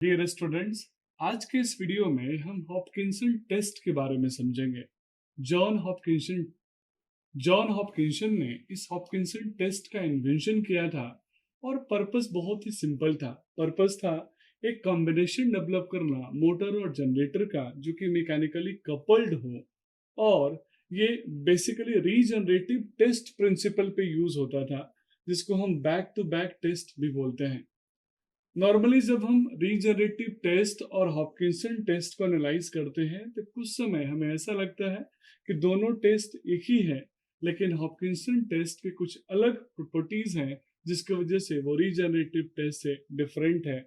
Dear students, आज के इस वीडियो में हम हॉपकिंसन टेस्ट के बारे में समझेंगे। जॉन हॉपकिंसन जॉन हॉपकिंसन ने इस हॉपकिंसन टेस्ट का इन्वेंशन किया था और पर्पस बहुत ही सिंपल था। पर्पस था एक कॉम्बिनेशन डेवलप करना मोटर और जनरेटर का जो कि मैकेनिकली कपल्ड हो, और ये बेसिकली रीजनरेटिव टेस्ट प्रिंसिपल पे यूज होता था, जिसको हम बैक टू बैक टेस्ट भी बोलते हैं। नॉर्मली जब हम रीजनरेटिव टेस्ट और हॉपकिंसन टेस्ट को एनालाइज करते हैं तो कुछ समय हमें ऐसा लगता है कि दोनों टेस्ट एक ही है, लेकिन हॉपकिंसन टेस्ट के कुछ अलग प्रॉपर्टीज हैं जिसकी वजह से वो रीजनरेटिव टेस्ट से डिफरेंट है।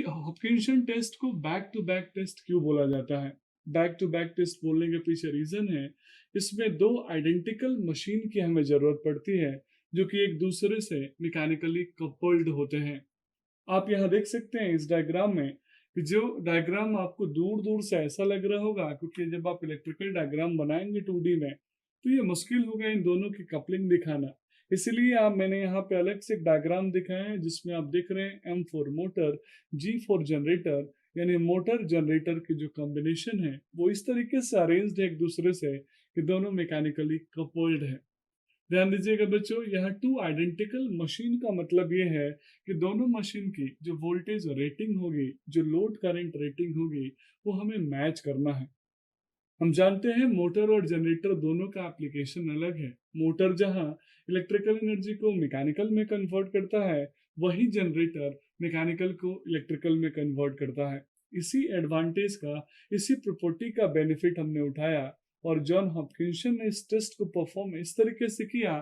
हॉपकिंसन टेस्ट को बैक टू बैक टेस्ट क्यों बोला जाता है? बैक टू बैक टेस्ट बोलने के पीछे रीजन है, इसमें दो आइडेंटिकल मशीन की हमें जरूरत पड़ती है जो कि एक दूसरे से मैकेनिकली कपल्ड होते हैं। आप यहाँ देख सकते हैं इस डायग्राम में कि जो डायग्राम आपको दूर दूर से ऐसा लग रहा होगा, क्योंकि जब आप इलेक्ट्रिकल डायग्राम बनाएंगे 2D में तो ये मुश्किल होगा इन दोनों की कपलिंग दिखाना। इसलिए आप मैंने यहाँ पे अलग से एक डायग्राम दिखाया है जिसमें आप देख रहे हैं M for motor, G for generator, यानी मोटर जनरेटर की जो कॉम्बिनेशन है वो इस तरीके से अरेंज्ड है एक दूसरे से कि दोनों मैकेनिकली कपल्ड है। ध्यान दीजिएगा बच्चों, यहाँ टू आइडेंटिकल मशीन का मतलब ये है कि दोनों मशीन की जो वोल्टेज रेटिंग होगी, जो लोड करंट रेटिंग होगी, वो हमें मैच करना है। हम जानते हैं मोटर और जनरेटर दोनों का एप्लीकेशन अलग है। मोटर जहाँ इलेक्ट्रिकल एनर्जी को मैकेनिकल में कन्वर्ट करता है, वही जनरेटर मैकेनिकल को इलेक्ट्रिकल में कन्वर्ट करता है। इसी एडवांटेज का, इसी प्रॉपर्टी का बेनिफिट हमने उठाया और जॉन हॉपकिंसन ने इस टेस्ट को परफॉर्म इस तरीके से किया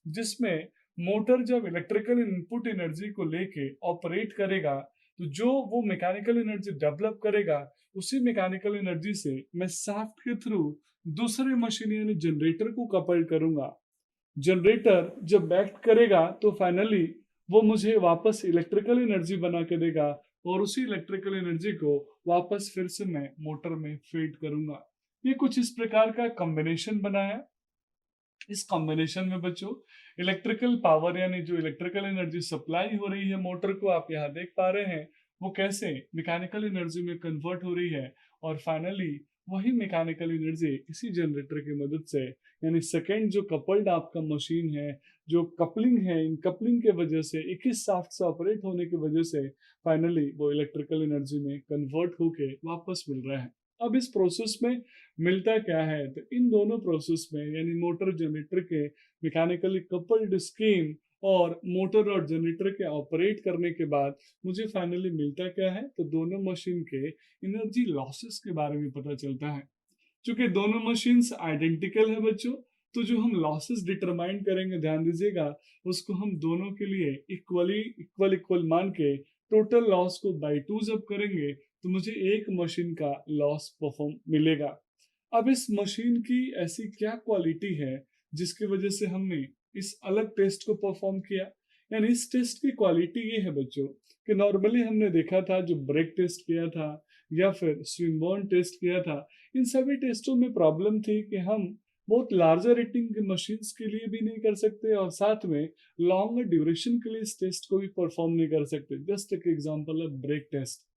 जिसमें मोटर जब इलेक्ट्रिकल इनपुट एनर्जी को लेके ऑपरेट करेगा तो जो वो मैकेनिकल एनर्जी डेवलप करेगा, उसी मैकेनिकल एनर्जी से मैं शाफ्ट के थ्रू दूसरे मशीन यानी जनरेटर को कपल करूंगा। जनरेटर जब एक्ट करेगा तो फाइनली वो मुझे वापस इलेक्ट्रिकल एनर्जी बना के देगा और उसी इलेक्ट्रिकल एनर्जी को वापस फिर से मैं मोटर में फीड करूंगा। ये कुछ इस प्रकार का कॉम्बिनेशन बना है। इस कॉम्बिनेशन में बच्चों इलेक्ट्रिकल पावर यानी जो इलेक्ट्रिकल एनर्जी सप्लाई हो रही है मोटर को, आप यहाँ देख पा रहे हैं वो कैसे मैकेनिकल एनर्जी में कन्वर्ट हो रही है, और फाइनली वही मैकेनिकल एनर्जी इसी जनरेटर की मदद से, यानी सेकेंड जो कपल्ड आपका मशीन है, जो कपलिंग है, इन कपलिंग के वजह से एक ही शाफ्ट से ऑपरेट होने की वजह से फाइनली वो इलेक्ट्रिकल एनर्जी में कन्वर्ट होके वापस मिल रहा है। अब इस प्रोसेस में मिलता क्या है, तो इन दोनों प्रोसेस में यानी मोटर जनरेटर के मैकेनिकली कपल्ड स्कीम और मोटर और जनरेटर के ऑपरेट करने के बाद मुझे फाइनली मिलता क्या है, तो दोनों मशीन के एनर्जी लॉसेस के बारे में पता चलता है। चूंकि दोनों मशीन्स आइडेंटिकल है बच्चों, तो जो हम लॉसेस डिटरमाइन करेंगे, ध्यान दीजिएगा, उसको हम दोनों के लिए इक्वली इक्वल इक्वल मान के टोटल लॉस को बाई 2 जब करेंगे तो मुझे एक मशीन का लॉस परफॉर्म मिलेगा। अब इस मशीन की ऐसी क्या क्वालिटी है जिसकी वजह से हमने इस अलग टेस्ट को परफॉर्म किया? यानी इस टेस्ट की क्वालिटी ये है बच्चों कि नॉर्मली हमने देखा था जो ब्रेक टेस्ट किया था या फिर स्विंगबॉर्न टेस्ट किया था, इन सभी टेस्टों में प्रॉब्लम थी कि हम बहुत लार्जर रेटिंग के मशीन्स के लिए भी नहीं कर सकते और साथ में लॉन्गर ड्यूरेशन के लिए इस टेस्ट को भी परफॉर्म नहीं कर सकते। जस्ट एक एग्जांपल है ब्रेक टेस्ट।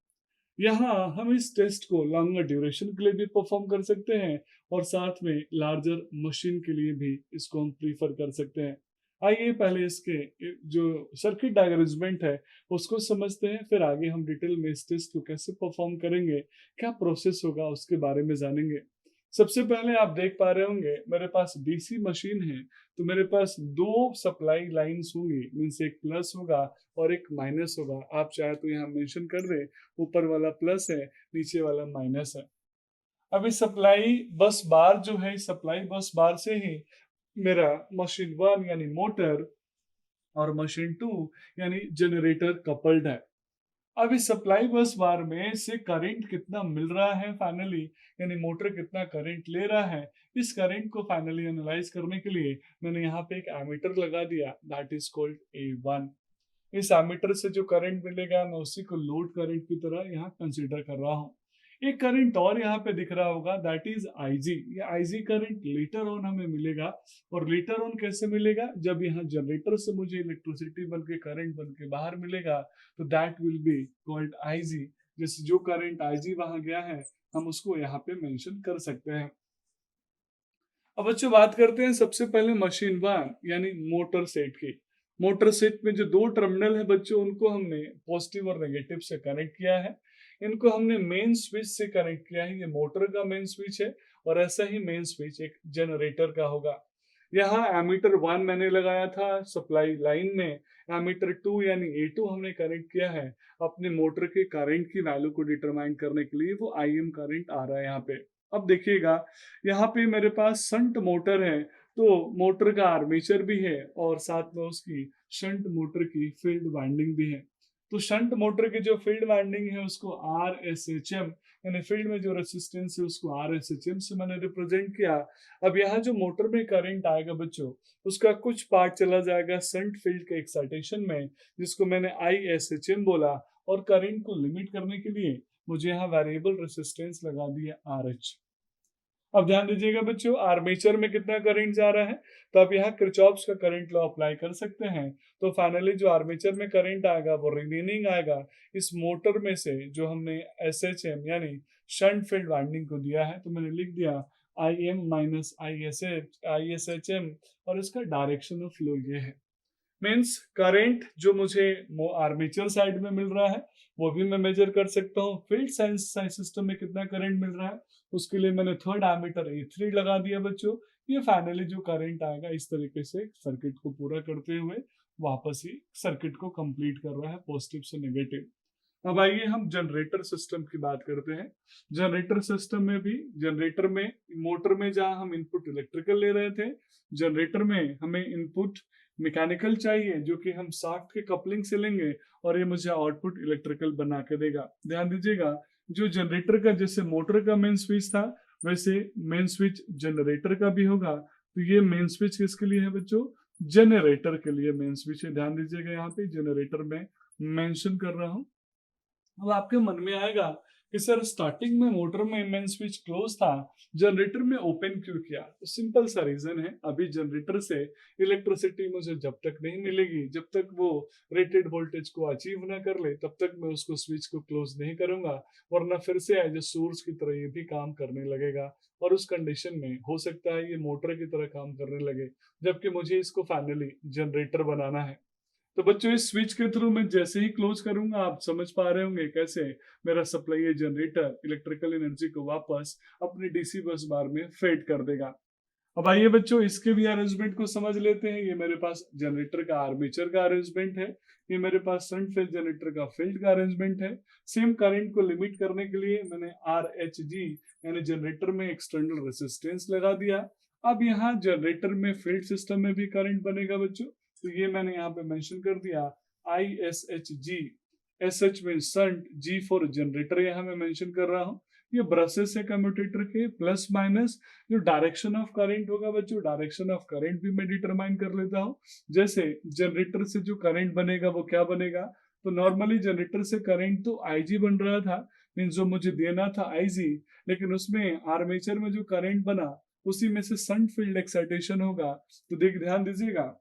यहाँ हम इस टेस्ट को लॉन्गर ड्यूरेशन के लिए भी परफॉर्म कर सकते हैं और साथ में लार्जर मशीन के लिए भी इसको हम प्रीफर कर सकते हैं। आइए पहले इसके जो सर्किट डायग्रामेंट है उसको समझते हैं, फिर आगे हम डिटेल में इस टेस्ट को कैसे परफॉर्म करेंगे, क्या प्रोसेस होगा उसके बारे में जानेंगे। सबसे पहले आप देख पा रहे होंगे मेरे पास डीसी मशीन है, तो मेरे पास दो सप्लाई लाइंस होंगी, मीन्स एक प्लस होगा और एक माइनस होगा। आप चाहे तो यहाँ मेंशन कर दे, ऊपर वाला प्लस है, नीचे वाला माइनस है। अभी सप्लाई बस बार जो है, सप्लाई बस बार से ही मेरा मशीन 1 यानी मोटर और मशीन 2 यानी जनरेटर कपल्ड है। अब इस सप्लाई बस बार में से करंट कितना मिल रहा है फाइनली, यानी मोटर कितना करंट ले रहा है, इस करंट को फाइनली एनालाइज करने के लिए मैंने यहाँ पे एक एमीटर लगा दिया, दैट इज कॉल्ड A1। इस एमीटर से जो करंट मिलेगा मैं उसी को लोड करंट की तरह यहाँ कंसीडर कर रहा हूँ। एक करंट और यहाँ पे दिख रहा होगा, दैट इज IG। ये IG करंट लेटर ऑन हमें मिलेगा, और लेटर ऑन कैसे मिलेगा, जब यहाँ जनरेटर से मुझे इलेक्ट्रिसिटी बन के करंट बन के बाहर मिलेगा, तो that will be called IG। जैसे जो करंट IG वहां गया है हम उसको यहाँ पे मेंशन कर सकते हैं। अब बच्चों बात करते हैं सबसे पहले मशीन 1 यानी मोटर सेट की। मोटर सेट में जो दो टर्मिनल है बच्चों उनको हमने पॉजिटिव और नेगेटिव से कनेक्ट किया है। इनको हमने मेन स्विच से कनेक्ट किया है। ये मोटर का मेन स्विच है और ऐसा ही मेन स्विच एक जनरेटर का होगा। यहाँ एमीटर 1 मैंने लगाया था सप्लाई लाइन में। एमीटर 2 यानी A2 हमने कनेक्ट किया है अपने मोटर के करंट की वैल्यू को डिटरमाइन करने के लिए। वो IM करंट आ रहा है यहाँ पे। अब देखिएगा यहाँ पे मेरे पास शंट मोटर है, तो मोटर का आर्मेचर भी है और साथ में उसकी शंट मोटर की फील्ड वाइंडिंग भी है। तो शंट मोटर की जो फील्ड वाइंडिंग है उसको RSHM यानी फील्ड में जो रेसिस्टेंस है उसको RSHM से मैंने रिप्रेजेंट किया। अब यहाँ जो मोटर में करंट आएगा बच्चों उसका कुछ पार्ट चला जाएगा शंट फील्ड के एक्साइटेशन में जिसको मैंने ISHM बोला, और करंट को लिमिट करने के लिए मुझे यहाँ वेरिएबल रेसिस्टेंस लगा दिया RH। अब ध्यान दीजिएगा बच्चों आर्मेचर में कितना करंट जा रहा है, तो आप यहाँ किरचॉफ्स का करंट लॉ अप्लाई कर सकते हैं। तो फाइनली जो आर्मेचर में करंट आएगा वो रिमेनिंग आएगा इस मोटर में से जो हमने SHM यानी शंट फील्ड वाइंडिंग को दिया है। तो मैंने लिख दिया IM माइनस ISHM और इसका डायरेक्शन ऑफ फ्लो ये है। मीन्स करंट जो मुझे आर्मेचर साइड में मिल रहा है वो भी मैं मेजर कर सकता हूँ। फील्ड साइंस सिस्टम में कितना करंट मिल रहा है उसके लिए मैंने थर्ड एमीटर A3 लगा दिया बच्चों। ये फाइनली जो करंट आएगा इस तरीके से सर्किट को पूरा करते हुए वापस ही सर्किट को कंप्लीट कर रहा है पॉजिटिव से नेगेटिव। अब आइए हम जनरेटर सिस्टम की बात करते हैं। जनरेटर सिस्टम में भी जनरेटर में मोटर में जहां हम इनपुट इलेक्ट्रिकल ले रहे थे, जनरेटर में हमें इनपुट मैकेनिकल चाहिए जो कि हम शाफ्ट के कपलिंग से लेंगे और ये मुझे आउटपुट इलेक्ट्रिकल बना के देगा। ध्यान दीजिएगा जो जनरेटर का जैसे मोटर का मेन स्विच था वैसे मेन स्विच जनरेटर का भी होगा। तो ये मेन स्विच किसके लिए है बच्चों, जनरेटर के लिए मेन स्विच है। ध्यान दीजिएगा यहाँ पे जनरेटर में मेंशन कर रहा हूँ। अब आपके मन में आएगा कि सर स्टार्टिंग में मोटर में मेन स्विच क्लोज था, जनरेटर में ओपन क्यों किया। तो सिंपल सा रीजन है, अभी जनरेटर से इलेक्ट्रिसिटी मुझे जब तक नहीं मिलेगी, जब तक वो रेटेड वोल्टेज को अचीव ना कर ले तब तक मैं उसको स्विच को क्लोज नहीं करूंगा, वरना फिर से एज ए सोर्स की तरह ये भी काम करने लगेगा और उस कंडीशन में हो सकता है ये मोटर की तरह काम करने लगे, जबकि मुझे इसको फाइनली जनरेटर बनाना है। तो बच्चों इस स्विच के थ्रू मैं जैसे ही क्लोज करूंगा आप समझ पा रहे होंगे कैसे मेरा सप्लाई जनरेटर इलेक्ट्रिकल एनर्जी को वापस अपनी DC बस बार में फेड कर देगा। अब आइए बच्चों इसके भी अरेंजमेंट को समझ लेते हैं। ये मेरे पास जनरेटर का आर्मेचर का अरेंजमेंट है, ये मेरे पास शंट फील्ड जनरेटर का फील्ड का अरेंजमेंट है। सेम करंट को लिमिट करने के लिए मैंने RHG यानी जनरेटर में एक्सटर्नल रेसिस्टेंस लगा दिया। अब यहाँ जनरेटर में फील्ड सिस्टम में भी करंट बनेगा बच्चों, तो ये मैंने यहाँ पे मेंशन कर दिया ISHG। SH में शंट, G फॉर जनरेटर यहाँ मैं मेंशन कर रहा हूँ। ये ब्रशेस है कम्यूटेटर के प्लस माइनस। जो डायरेक्शन ऑफ करंट होगा बच्चों डायरेक्शन ऑफ करंट भी मैं डिटरमाइन कर लेता हूँ। जैसे जनरेटर से जो करंट बनेगा वो क्या बनेगा, तो नॉर्मली जनरेटर से करंट तो IG बन रहा था, मीन्स जो मुझे देना था IG, लेकिन उसमें आर्मेचर में जो करंट बना उसी में से शंट फील्ड एक्साइटेशन होगा। तो ध्यान दीजिएगा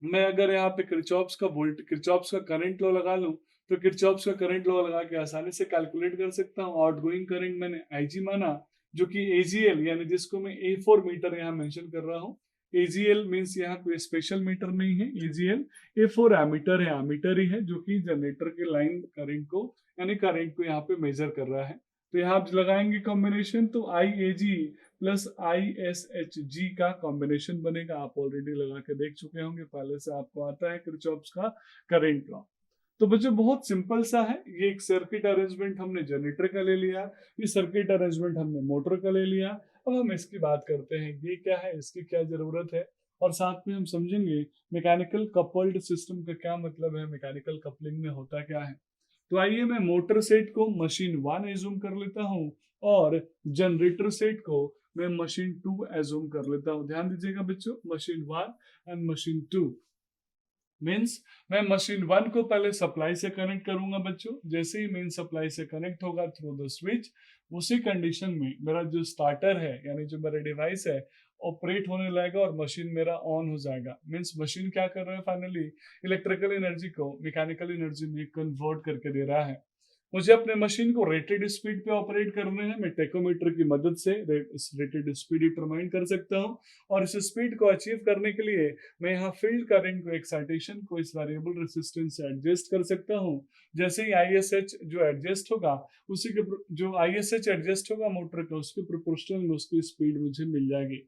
मैं अगर यहाँ पे किरचॉफ्स का करंट लॉ लगा लूं तो किरचॉफ्स का करंट लॉ लगा के आसानी से कैलकुलेट कर सकता हूँ। आउटगोइंग करंट मैंने IG माना जो कि AGL यानी जिसको मैं A4 मीटर यहाँ मेंशन कर रहा हूँ। AGL मींस यहाँ कोई स्पेशल मीटर नहीं है, AGL A4 एमीटर है, एमीटर ही है जो कि जनरेटर के लाइन करंट को यानी करंट को यहाँ पे मेजर कर रहा है। तो यहाँ आप लगाएंगे कॉम्बिनेशन तो IAG प्लस ISHG का कॉम्बिनेशन बनेगा। आप ऑलरेडी लगा के देख चुके होंगे, पहले से आपको आता है किरचॉफ्स का करंट लॉ। तो बच्चों बहुत सिंपल सा है, ये एक सर्किट अरेंजमेंट हमने जनरेटर का ले लिया, ये सर्किट अरेंजमेंट हमने मोटर का ले लिया। अब हम इसकी बात करते हैं ये क्या है, इसकी क्या जरूरत है, और साथ में हम समझेंगे मैकेनिकल कपल्ड सिस्टम का क्या मतलब है, मैकेनिकल कपलिंग में होता क्या है। तो आइए मैं मोटर सेट को मशीन 1 एज्यूम कर लेता हूँ और जनरेटर सेट को मैं मशीन 2 एज्यूम कर लेता हूँ। ध्यान दीजिएगा बच्चों मशीन 1 एंड मशीन 2 मीन्स मैं मशीन 1 को पहले सप्लाई से कनेक्ट करूंगा बच्चों। जैसे ही मेन सप्लाई से कनेक्ट होगा थ्रू द स्विच, उसी कंडीशन में मेरा जो स्टार्टर है यानी जो मेरा डिवाइस है ऑपरेट होने लगेगा और मशीन मेरा ऑन हो जाएगा। मीन्स मशीन क्या कर रहा है, फाइनली इलेक्ट्रिकल एनर्जी को मैकेनिकल एनर्जी में कन्वर्ट करके दे रहा है। मुझे अपने मशीन को रेटेड स्पीड पे ऑपरेट करना है। मैं टेकोमीटर की मदद से इस रेटेड स्पीड डिटरमाइन कर सकता हूँ, और इस स्पीड को अचीव करने के लिए मैं यहाँ फील्ड करंट को, एक्साइटेशन को इस वेरिएबल रेजिस्टेंस से एडजस्ट कर सकता हूँ। जैसे ही ISH जो एडजस्ट होगा, उसी के जो ISH एडजस्ट होगा मोटर का, उसके प्रोपोर्शनल में उसकी स्पीड मुझे मिल जाएगी।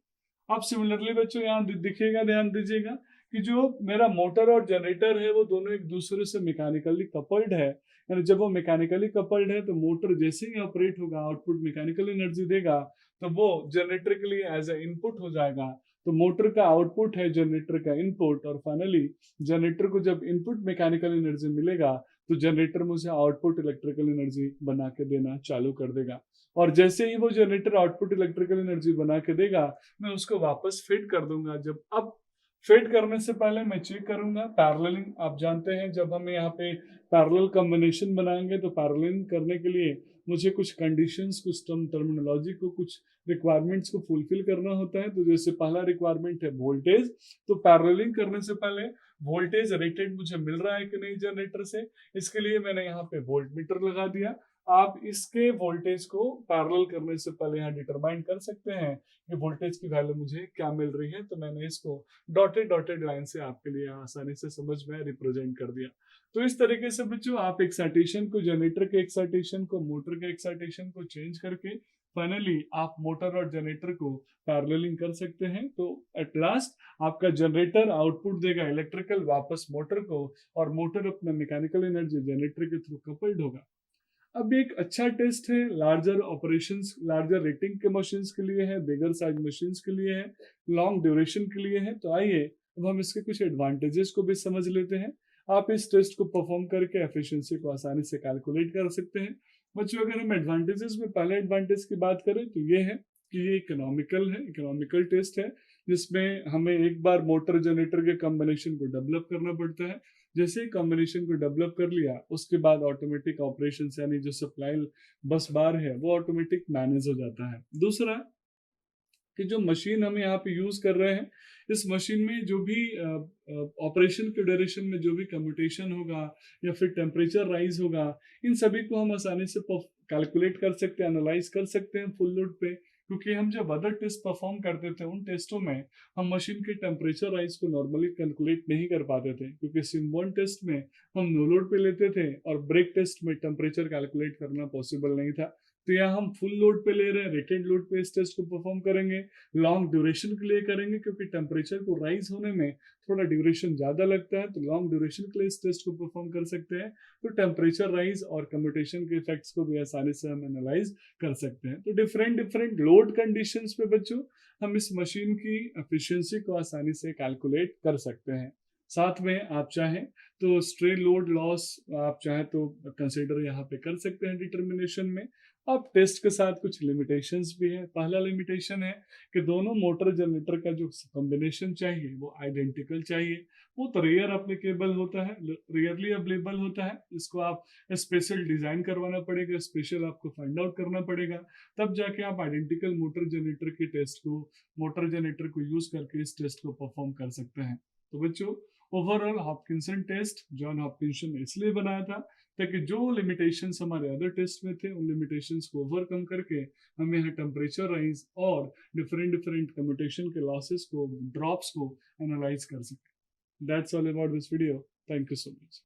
अब सिमिलरली बच्चों यहाँ दिखेगा, ध्यान दीजिएगा कि जो मेरा मोटर और जनरेटर है वो दोनों एक दूसरे से मैकेनिकली कपल्ड है। यानी जब वो मैकेनिकली कपल्ड है तो मोटर जैसे ही ऑपरेट होगा, आउटपुट मैकेनिकल एनर्जी देगा, तो वो जनरेटर के लिए एज ए इनपुट हो जाएगा। तो मोटर का आउटपुट है जनरेटर का इनपुट, और फाइनली जनरेटर को जब इनपुट मैकेनिकल एनर्जी मिलेगा तो जनरेटर मुझे आउटपुट इलेक्ट्रिकल एनर्जी बना के देना चालू कर देगा। और जैसे ही वो जनरेटर आउटपुट इलेक्ट्रिकल एनर्जी बना के देगा, मैं उसको वापस फिट कर दूंगा। जब अब फिट करने से पहले मैं चेक करूंगा पैरेललिंग। आप जानते हैं जब हम यहाँ पे पैरेलल कॉम्बिनेशन बनाएंगे तो पैरेललिंग करने के लिए मुझे कुछ कंडीशंस, कुछ टर्मिनोलॉजी को, कुछ रिक्वायरमेंट्स को फुलफिल करना होता है। तो जैसे पहला रिक्वायरमेंट है वोल्टेज। तो पैरेललिंग करने से पहले वोल्टेज रेटेड मुझे मिल रहा है कि नहीं जनरेटर से, इसके लिए मैंने यहाँ पे वोल्ट मीटर लगा दिया। आप इसके वोल्टेज को पैरेलल करने से पहले यहाँ डिटरमाइन कर सकते हैं कि वोल्टेज की वैल्यू मुझे क्या मिल रही है। तो मैंने इसको डॉटेड डॉटेड लाइन से आपके लिए आसानी से समझ में रिप्रेजेंट कर दिया। तो इस तरीके से बच्चों आप एक्साइटेशन को, जनरेटर के एक्साइटेशन को, मोटर के एक्साइटेशन को चेंज करके फाइनली आप मोटर और जनरेटर को पैरेललिंग कर सकते हैं। तो एट लास्ट आपका जनरेटर आउटपुट देगा इलेक्ट्रिकल वापस मोटर को, और मोटर अपना मैकेनिकल एनर्जी जनरेटर के थ्रू कपल्ड होगा। अब एक अच्छा टेस्ट है लार्जर ऑपरेशंस, लार्जर रेटिंग के मशीन्स के लिए है, बिगर साइज मशीन्स के लिए है, लॉन्ग ड्यूरेशन के लिए है। तो आइए अब हम इसके कुछ एडवांटेजेस को भी समझ लेते हैं। आप इस टेस्ट को परफॉर्म करके एफिशिएंसी को आसानी से कैलकुलेट कर सकते हैं। बच्चों अगर हम एडवांटेजेस में पहले एडवांटेज की बात करें तो ये है कि ये इकोनॉमिकल है, इकोनॉमिकल टेस्ट है, जिसमें हमें एक बार मोटर जनरेटर के कॉम्बिनेशन को डेवलप करना पड़ता है। जैसे ही कॉम्बिनेशन को डेवलप कर लिया, उसके बाद ऑटोमेटिक ऑपरेशन यानी जो सप्लाई बस बार है वो ऑटोमेटिक मैनेज हो जाता है। दूसरा कि जो मशीन हम यहाँ पे यूज कर रहे हैं, इस मशीन में जो भी ऑपरेशन के ड्यूरेशन में जो भी कम्यूटेशन होगा या फिर टेम्परेचर राइज होगा, इन सभी को हम आसानी से कैलकुलेट कर सकते हैं, एनालाइज कर सकते हैं फुल लोड पे। क्योंकि हम जब अदर टेस्ट परफॉर्म करते थे, उन टेस्टों में हम मशीन के टेम्परेचर राइज को नॉर्मली कैलकुलेट नहीं कर पाते थे, क्योंकि सिम 1 टेस्ट में हम नो लोड पे लेते थे और ब्रेक टेस्ट में टेम्परेचर कैलकुलेट करना पॉसिबल नहीं था। तो यहाँ हम फुल लोड पे ले रहे हैं, रेटेड लोड पे इस टेस्ट को परफॉर्म करेंगे, लॉन्ग ड्यूरेशन के लिए करेंगे, क्योंकि टेम्परेचर को राइज होने में थोड़ा ड्यूरेशन ज्यादा लगता है। तो लॉन्ग ड्यूरेशन के लिए इस टेस्ट को परफॉर्म कर सकते हैं। तो टेम्परेचर राइज और कम्यूटेशन के इफेक्ट्स को भी आसानी से हम एनालाइज कर सकते हैं। तो डिफरेंट डिफरेंट लोड कंडीशंस पे बच्चों हम इस मशीन की एफिशिएंसी को आसानी से कैलकुलेट कर सकते हैं। साथ में आप चाहें तो स्ट्रे लोड लॉस आप चाहें तो कंसिडर यहाँ पे कर सकते हैं डिटर्मिनेशन में। अब टेस्ट के साथ कुछ लिमिटेशंस भी है। पहला लिमिटेशन है कि दोनों मोटर जनरेटर का जो कॉम्बिनेशन चाहिए वो आइडेंटिकल चाहिए। वो तो रेयर एप्लीकेबल होता है, रेयरली अवेलेबल होता है। इसको आप स्पेशल डिजाइन करवाना पड़ेगा, स्पेशल आपको फाइंड आउट करना पड़ेगा, तब जाके आप आइडेंटिकल मोटर जनरेटर के टेस्ट को, मोटर जनरेटर को यूज करके इस टेस्ट को परफॉर्म कर सकते हैं। तो बच्चों overall Hopkinson test John Hopkinson ने इसलिए बनाया था ताकि जो लिमिटेशंस हमारे अदर टेस्ट में थे, उन लिमिटेशंस को ओवरकम करके हम यहाँ टेम्परेचर राइज और डिफरेंट डिफरेंट कम्यूटेशन के लॉसेस को, ड्रॉप्स को एनालाइज कर सकें। That's all about this video. Thank you so much.